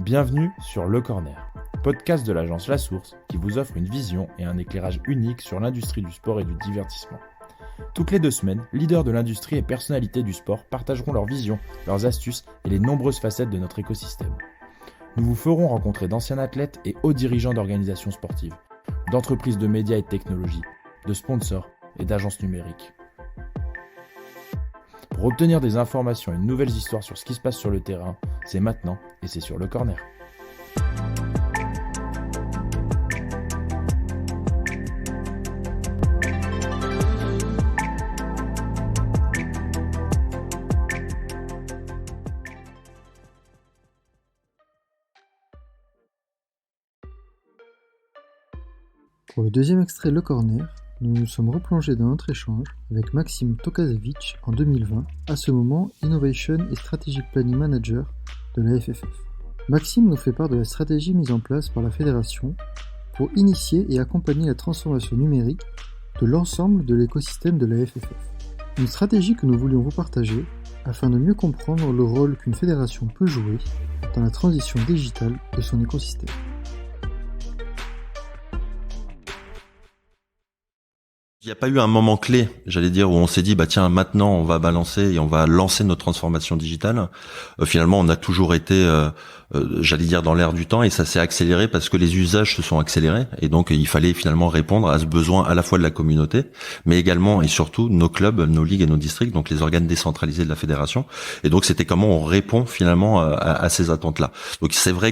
Bienvenue sur Le Corner, podcast de l'agence La Source qui vous offre une vision et un éclairage unique sur l'industrie du sport et du divertissement. Toutes les 2 semaines, leaders de l'industrie et personnalités du sport partageront leurs visions, leurs astuces et les nombreuses facettes de notre écosystème. Nous vous ferons rencontrer d'anciens athlètes et hauts dirigeants d'organisations sportives, d'entreprises de médias et de technologies, de sponsors et d'agences numériques. Pour obtenir des informations et de nouvelles histoires sur ce qui se passe sur le terrain, c'est maintenant et c'est sur Le Corner. Pour le deuxième extrait Le Corner, nous nous sommes replongés dans notre échange avec Maxime Tokasevich en 2020, à ce moment Innovation et Strategic Planning Manager de la FFF. Maxime nous fait part de la stratégie mise en place par la fédération pour initier et accompagner la transformation numérique de l'ensemble de l'écosystème de la FFF. Une stratégie que nous voulions vous partager afin de mieux comprendre le rôle qu'une fédération peut jouer dans la transition digitale de son écosystème. Il n'y a pas eu un moment clé, j'allais dire, où on s'est dit, bah tiens, maintenant on va balancer et on va lancer notre transformation digitale. Finalement, on a toujours été, j'allais dire, dans l'air du temps, et ça s'est accéléré parce que les usages se sont accélérés, et donc il fallait finalement répondre à ce besoin à la fois de la communauté, mais également et surtout nos clubs, nos ligues et nos districts, donc les organes décentralisés de la fédération. Et donc c'était comment on répond finalement à ces attentes-là. Donc c'est vrai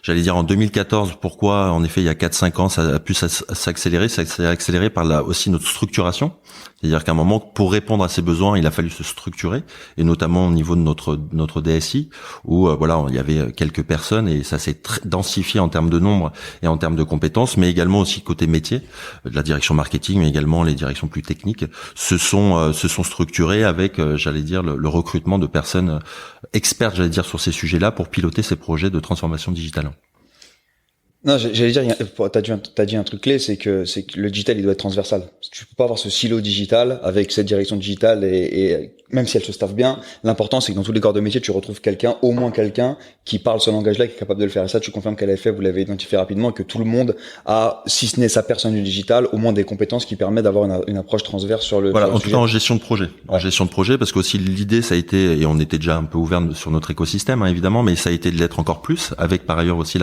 j'allais dire en 2014, pourquoi en effet il y a 4-5 ans ça a pu s'accélérer, ça s'est accéléré par aussi notre structuration, c'est-à-dire qu'à un moment, pour répondre à ces besoins, il a fallu se structurer, et notamment au niveau de notre DSI, où voilà, il y avait quelques personnes, et ça s'est densifié en termes de nombre et en termes de compétences, mais également aussi côté métier, de la direction marketing, mais également les directions plus techniques se sont structurées avec, j'allais dire, le recrutement de personnes expertes, j'allais dire, sur ces sujets-là pour piloter ces projets de transformation digitale. Non, j'allais dire, t'as dit un truc clé, c'est que le digital, il doit être transversal. Tu peux pas avoir ce silo digital avec cette direction digitale et même si elle se staffe bien, l'important, c'est que dans tous les corps de métier, tu retrouves au moins quelqu'un qui parle ce langage-là, qui est capable de le faire. Et ça, tu confirmes qu'à l'AFF, vous l'avez identifié rapidement, et que tout le monde a, si ce n'est sa personne du digital, au moins des compétences qui permettent d'avoir une approche transverse sur le, voilà, sur le en tout cas, en gestion de projet. Ouais. En gestion de projet, parce qu'aussi l'idée, ça a été, et on était déjà un peu ouvert sur notre écosystème, hein, évidemment, mais ça a été de l'être encore plus, avec par ailleurs aussi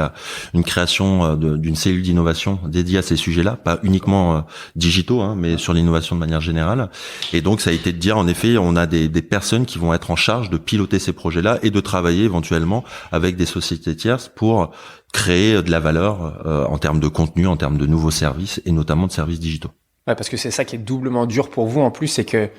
une création d'une cellule d'innovation dédiée à ces sujets-là, pas uniquement digitaux, hein, mais sur l'innovation de manière générale. Et donc ça a été de dire, en effet, on a des personnes qui vont être en charge de piloter ces projets-là et de travailler éventuellement avec des sociétés tierces pour créer de la valeur en termes de contenu, en termes de nouveaux services et notamment de services digitaux. Ouais, parce que c'est ça qui est doublement dur pour vous en plus, c'est que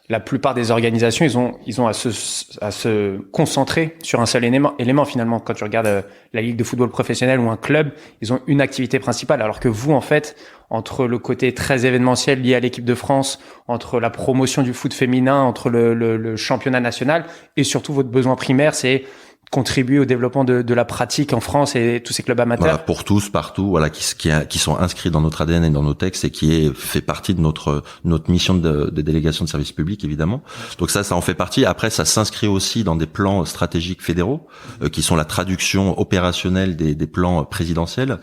la plupart des organisations, ils ont à se concentrer sur un seul élément finalement. Quand tu regardes la ligue de football professionnel ou un club, ils ont une activité principale, alors que vous, en fait, entre le côté très événementiel lié à l'équipe de France, entre la promotion du foot féminin, entre le championnat national, et surtout votre besoin primaire, c'est contribuer au développement de la pratique en France et tous ces clubs amateurs. Voilà, pour tous, partout, voilà, qui sont inscrits dans notre ADN et dans nos textes, et qui fait partie de notre mission de délégation de service public, évidemment. Donc ça en fait partie. Après, ça s'inscrit aussi dans des plans stratégiques fédéraux, qui sont la traduction opérationnelle des plans présidentiels,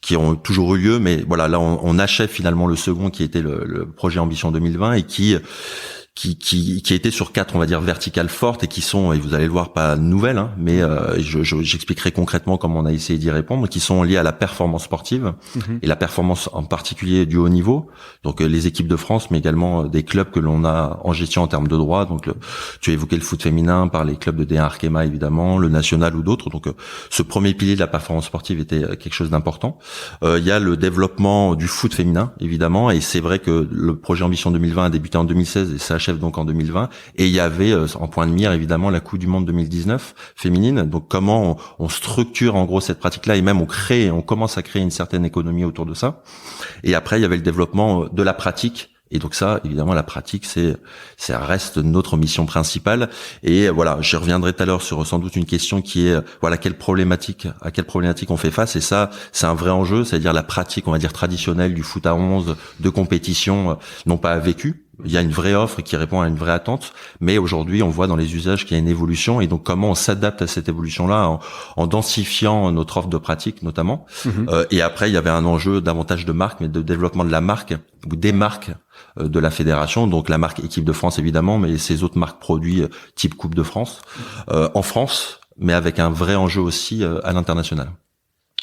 qui ont toujours eu lieu, mais voilà, là, on achève finalement le second, qui était le projet Ambition 2020, et qui était sur 4, on va dire, verticales fortes, et qui sont, et vous allez le voir, pas nouvelles, hein, mais j'expliquerai concrètement comment on a essayé d'y répondre, qui sont liées à la performance sportive, et la performance en particulier du haut niveau, donc les équipes de France, mais également des clubs que l'on a en gestion en termes de droits. Donc tu as évoqué le foot féminin par les clubs de D1 Arkema, évidemment, le national ou d'autres. Donc ce premier pilier de la performance sportive était quelque chose d'important. Il y a le développement du foot féminin, évidemment, et c'est vrai que le projet Ambition 2020 a débuté en 2016 et ça achève donc en 2020, et il y avait en point de mire évidemment la Coupe du Monde 2019 féminine. Donc comment on structure en gros cette pratique-là, et même on commence à créer une certaine économie autour de ça. Et après il y avait le développement de la pratique, et donc ça évidemment la pratique ça reste notre mission principale. Et voilà, j'y reviendrai tout à l'heure sur sans doute une question qui est voilà, à quelle problématique on fait face, et ça c'est un vrai enjeu, c'est-à-dire la pratique, on va dire, traditionnelle du foot à 11 de compétition, non pas vécue, Il y a une vraie offre qui répond à une vraie attente, mais aujourd'hui, on voit dans les usages qu'il y a une évolution, et donc comment on s'adapte à cette évolution-là en densifiant notre offre de pratique notamment. Et après, il y avait un enjeu davantage de marque, mais de développement de la marque ou des marques de la fédération, donc la marque Équipe de France évidemment, mais ces autres marques produits type Coupe de France en France, mais avec un vrai enjeu aussi à l'international.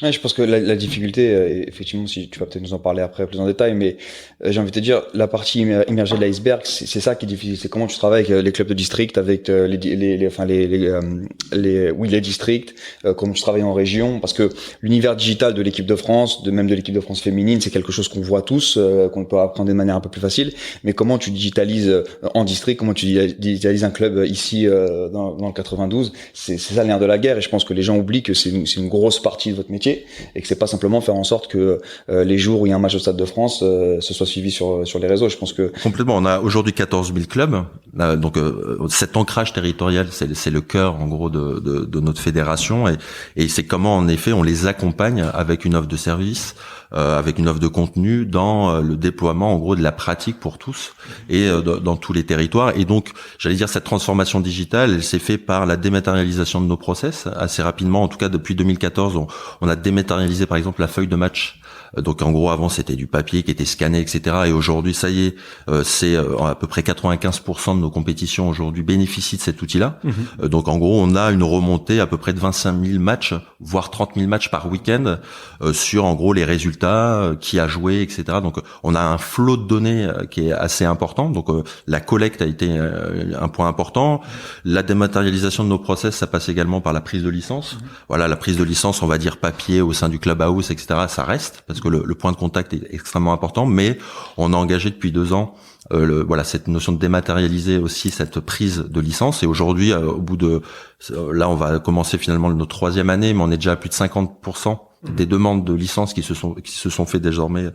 Ouais, je pense que la difficulté, effectivement, si tu vas peut-être nous en parler après plus en détail, mais j'ai envie de te dire, la partie immergée de l'iceberg, c'est ça qui est difficile. C'est comment tu travailles avec les clubs de district, avec les districts, comment tu travailles en région, parce que l'univers digital de l'équipe de France, même de l'équipe de France féminine, c'est quelque chose qu'on voit tous, qu'on peut apprendre de manière un peu plus facile. Mais comment tu digitalises en district, comment tu digitalises un club ici dans le 92, c'est ça le nerf de la guerre. Et je pense que les gens oublient que c'est une grosse partie de votre métier. Et que c'est pas simplement faire en sorte que les jours où il y a un match au Stade de France ce soit suivi sur les réseaux. Je pense que complètement. On a aujourd'hui 14 000 clubs, donc cet ancrage territorial, c'est le cœur en gros de notre fédération, et c'est comment en effet on les accompagne avec une offre de service, avec une offre de contenu dans le déploiement en gros de la pratique pour tous et dans tous les territoires. Et donc j'allais dire cette transformation digitale, elle s'est faite par la dématérialisation de nos process assez rapidement. En tout cas depuis 2014, on a dématérialisé par exemple la feuille de match. Donc en gros avant c'était du papier qui était scanné, etc. Et aujourd'hui ça y est, c'est à peu près 95% de nos compétitions aujourd'hui bénéficient de cet outil-là. Donc en gros on a une remontée à peu près de 25 000 matchs, voire 30 000 matchs par week-end sur en gros les résultats, qui a joué, etc. Donc on a un flot de données qui est assez important. Donc la collecte a été un point important. La dématérialisation de nos process, ça passe également par la prise de licence. Voilà, la prise de licence, on va dire papier au sein du clubhouse, etc. Ça reste parce que le point de contact est extrêmement important, mais on a engagé depuis 2 ans cette notion de dématérialiser aussi cette prise de licence. Et aujourd'hui, au bout de là, on va commencer finalement notre 3e année, mais on est déjà à plus de 50% des demandes de licence qui se sont fait désormais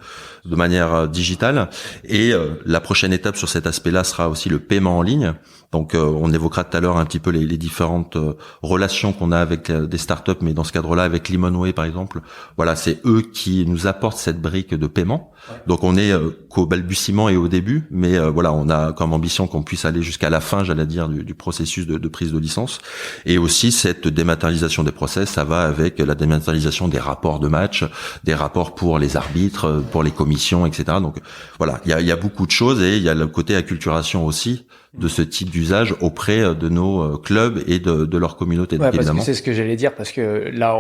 de manière digitale. Et la prochaine étape sur cet aspect-là sera aussi le paiement en ligne. Donc on évoquera tout à l'heure un petit peu les différentes relations qu'on a avec des startups, mais dans ce cadre-là avec Limonway par exemple, voilà, c'est eux qui nous apportent cette brique de paiement. Donc on est qu'au balbutiement et au début, mais voilà, on a comme ambition qu'on puisse aller jusqu'à la fin, j'allais dire, du processus de prise de licence. Et aussi cette dématérialisation des process, ça va avec la dématérialisation des rapports de match, des rapports pour les arbitres, pour les commissions, etc. Donc voilà, il y a beaucoup de choses, et il y a le côté acculturation aussi de ce type d'usage auprès de nos clubs et de leur communauté. Ouais, évidemment. parce que c'est ce que j'allais dire, parce que là,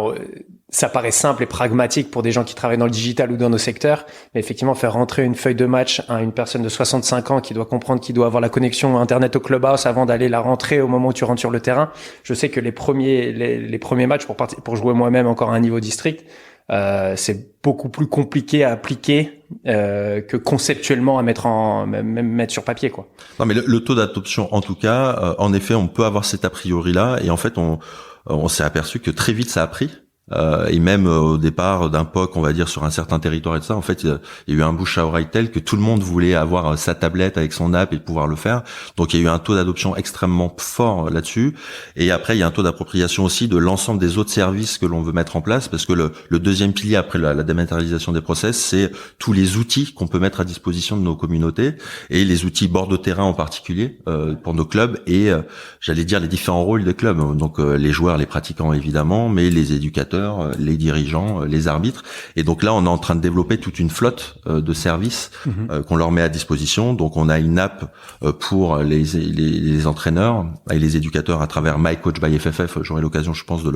ça paraît simple et pragmatique pour des gens qui travaillent dans le digital ou dans nos secteurs, mais effectivement, faire rentrer une feuille de match à une personne de 65 ans qui doit comprendre qu'il doit avoir la connexion Internet au clubhouse avant d'aller la rentrer au moment où tu rentres sur le terrain. Je sais que les premiers matchs pour jouer moi-même encore à un niveau district, c'est beaucoup plus compliqué à appliquer que conceptuellement à mettre sur papier, quoi. Non, mais le taux d'adoption, en tout cas, en effet, on peut avoir cet a priori là, et en fait, on s'est aperçu que très vite ça a pris. Et même au départ d'un POC, on va dire, sur un certain territoire et tout ça, en fait, il y a eu un bouche à oreille tel que tout le monde voulait avoir sa tablette avec son app et pouvoir le faire. Donc il y a eu un taux d'adoption extrêmement fort là-dessus. Et après, il y a un taux d'appropriation aussi de l'ensemble des autres services que l'on veut mettre en place, parce que le deuxième pilier après la dématérialisation des process, c'est tous les outils qu'on peut mettre à disposition de nos communautés, et les outils bord de terrain en particulier pour nos clubs, et j'allais dire les différents rôles des clubs. Donc les joueurs, les pratiquants évidemment, mais les éducateurs, les dirigeants, les arbitres. Et donc là, on est en train de développer toute une flotte de services qu'on leur met à disposition. Donc on a une app pour les entraîneurs et les éducateurs à travers My Coach by FFF. J'aurai l'occasion, je pense, de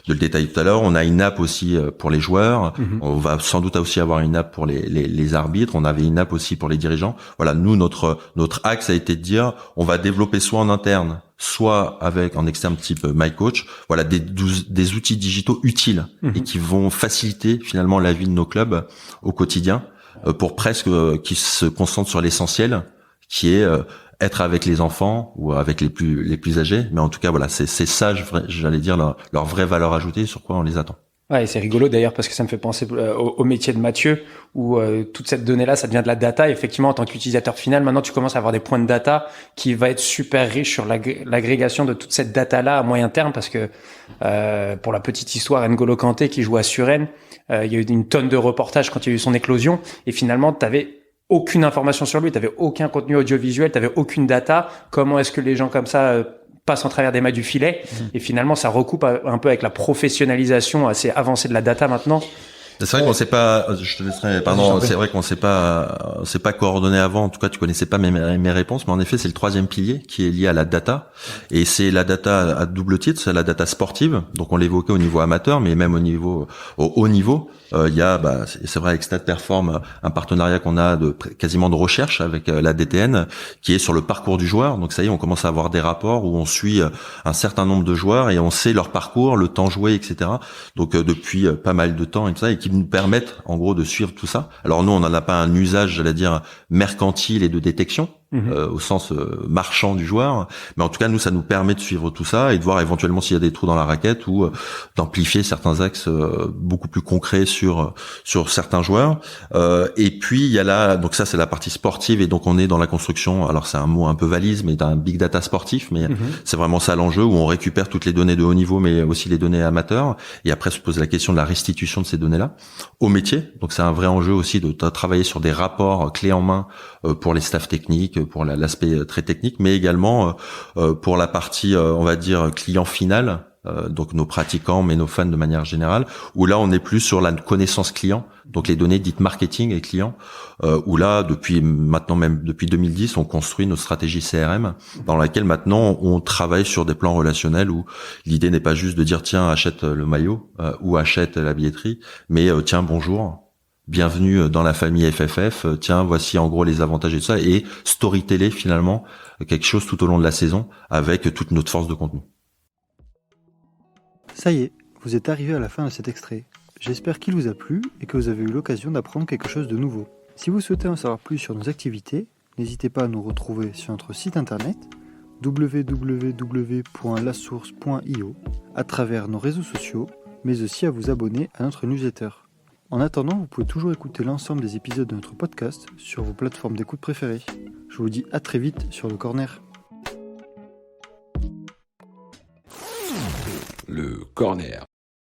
le détailler tout à l'heure. On a une app aussi pour les joueurs. On va sans doute aussi avoir une app pour les arbitres. On avait une app aussi pour les dirigeants. Voilà, nous, notre axe a été de dire, on va développer soit en interne, soit en externe type MyCoach, voilà, des outils digitaux utiles et qui vont faciliter finalement la vie de nos clubs au quotidien, pour presque qui se concentrent sur l'essentiel, qui est être avec les enfants ou avec les plus âgés. Mais en tout cas, voilà, c'est ça, j'allais dire, leur vraie valeur ajoutée, sur quoi on les attend. Ouais, et c'est rigolo d'ailleurs, parce que ça me fait penser au métier de Mathieu, où toute cette donnée-là, ça devient de la data. Et effectivement, en tant qu'utilisateur final, maintenant tu commences à avoir des points de data qui va être super riche sur l'agrégation de toute cette data-là à moyen terme, parce que pour la petite histoire, N'Golo Kanté qui joue à Suresnes, il y a eu une tonne de reportages quand il y a eu son éclosion, et finalement t'avais aucune information sur lui, t'avais aucun contenu audiovisuel, t'avais aucune data. Comment est-ce que les gens comme ça passent en travers des mailles du filet? Et finalement, ça recoupe un peu avec la professionnalisation assez avancée de la data maintenant. C'est vrai qu'on sait pas, je te laisserai, pardon, c'est vrai qu'on sait pas coordonné avant. En tout cas, tu connaissais pas mes réponses, mais en effet, c'est le troisième pilier qui est lié à la data. Et c'est la data à double titre, c'est la data sportive. Donc, on l'évoquait au niveau amateur, mais même au haut niveau. Il y a, c'est vrai, avec StatPerform, un partenariat qu'on a quasiment de recherche avec la DTN, qui est sur le parcours du joueur. Donc, ça y est, on commence à avoir des rapports où on suit un certain nombre de joueurs et on sait leur parcours, le temps joué, etc. Donc, depuis pas mal de temps et tout ça, et qui nous permettent, en gros, de suivre tout ça. Alors, nous, on n'en a pas un usage, j'allais dire, mercantile et de détection. Au sens marchand du joueur, mais en tout cas nous ça nous permet de suivre tout ça et de voir éventuellement s'il y a des trous dans la raquette ou d'amplifier certains axes beaucoup plus concrets sur certains joueurs. Et puis il y a donc ça c'est la partie sportive et donc on est dans la construction. Alors c'est un mot un peu valise, mais d'un big data sportif, mais c'est vraiment ça l'enjeu où on récupère toutes les données de haut niveau, mais aussi les données amateurs. Et après se pose la question de la restitution de ces données-là au métier. Donc c'est un vrai enjeu aussi de travailler sur des rapports clés en main pour les staffs techniques, pour l'aspect très technique, mais également pour la partie, on va dire, client final, donc nos pratiquants, mais nos fans de manière générale, où là on est plus sur la connaissance client, donc les données dites marketing et client, où là depuis 2010, on construit notre stratégie CRM, dans laquelle maintenant on travaille sur des plans relationnels où l'idée n'est pas juste de dire tiens achète le maillot ou achète la billetterie, mais tiens bonjour. Bienvenue dans la famille FFF. Tiens, voici en gros les avantages et tout ça. Et storyteller finalement quelque chose tout au long de la saison avec toute notre force de contenu. Ça y est, vous êtes arrivé à la fin de cet extrait. J'espère qu'il vous a plu et que vous avez eu l'occasion d'apprendre quelque chose de nouveau. Si vous souhaitez en savoir plus sur nos activités, n'hésitez pas à nous retrouver sur notre site internet www.lasource.io, à travers nos réseaux sociaux, mais aussi à vous abonner à notre newsletter. En attendant, vous pouvez toujours écouter l'ensemble des épisodes de notre podcast sur vos plateformes d'écoute préférées. Je vous dis à très vite sur le Corner. Le Corner.